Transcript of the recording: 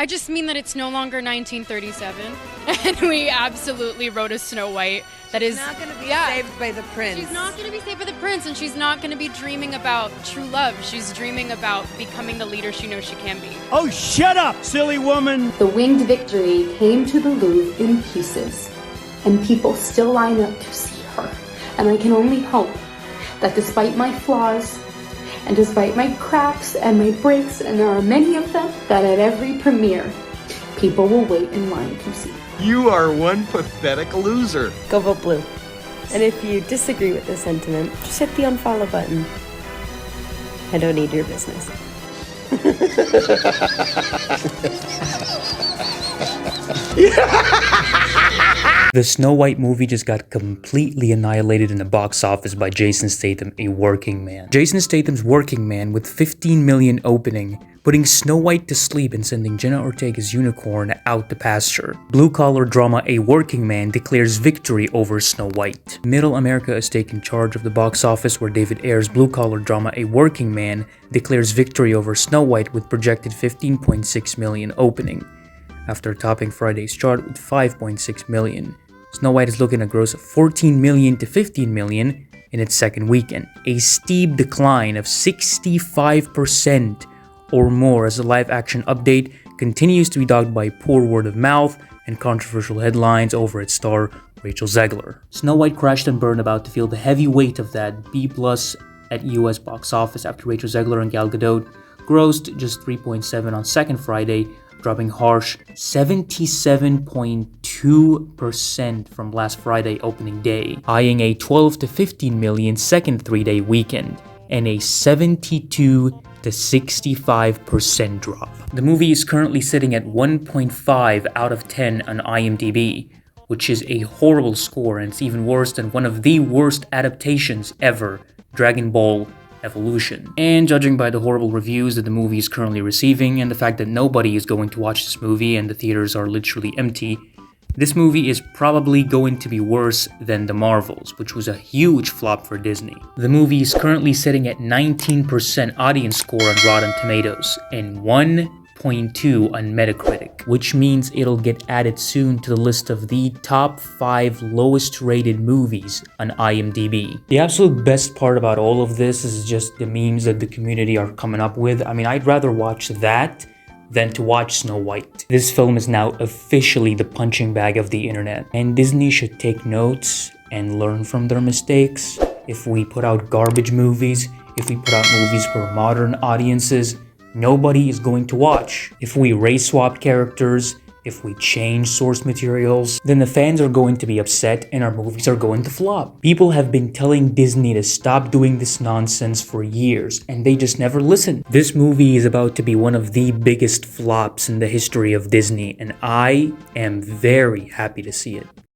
I just mean that it's no longer 1937, and we absolutely wrote a Snow White that is not going to be saved by the prince. She's not going to be saved by the prince, and she's not going to be dreaming about true love. She's dreaming about becoming the leader she knows she can be. Oh, shut up, silly woman! The winged victory came to the Louvre in pieces, and people still line up to see her. And I can only hope that despite my flaws, and despite my cracks and my breaks, and there are many of them, that at every premiere, people will wait in line to see. You are one pathetic loser. Go vote blue. And if you disagree with this sentiment, just hit the unfollow button. I don't need your business. The Snow White movie just got completely annihilated in the box office by Jason Statham, a working man. Jason Statham's Working Man, with 15 million opening, putting Snow White to sleep and sending Jenna Ortega's Unicorn out to pasture. Blue-collar drama A Working Man declares victory over Snow White. Middle America is taking charge of the box office, where David Ayer's blue-collar drama A Working Man declares victory over Snow White with projected 15.6 million opening, after topping Friday's chart with 5.6 million. Snow White is looking to gross 14 million to 15 million in its second weekend, a steep decline of 65% or more, as the live-action update continues to be dogged by poor word of mouth and controversial headlines over its star, Rachel Zegler. Snow White crashed and burned, about to feel the heavy weight of that B+ at US box office after Rachel Zegler and Gal Gadot grossed just 3.7 on second Friday, dropping harsh 77.2% from last Friday opening day, eyeing a 12 to 15 million second 3-day weekend, and a 72 to 65% drop. The movie is currently sitting at 1.5 out of 10 on imdb, which is a horrible score, and it's even worse than one of the worst adaptations ever, Dragon Ball Evolution. And judging by the horrible reviews that the movie is currently receiving, and the fact that nobody is going to watch this movie and the theaters are literally empty, this movie is probably going to be worse than The Marvels, which was a huge flop for Disney. The movie is currently sitting at 19% audience score on Rotten Tomatoes and 1.2 on Metacritic, which means it'll get added soon to the list of the top 5 lowest rated movies on imdb. The absolute best part about all of this is just the memes that the community are coming up with. I mean, I'd rather watch that than to watch Snow White. This film is now officially the punching bag of the internet, and Disney should take notes and learn from their mistakes. If we put out garbage movies, if we put out movies for modern audiences, nobody is going to watch. If we race swap characters, if we change source materials, then the fans are going to be upset and our movies are going to flop. People have been telling Disney to stop doing this nonsense for years, and they just never listen. This movie is about to be one of the biggest flops in the history of Disney, and I am very happy to see it.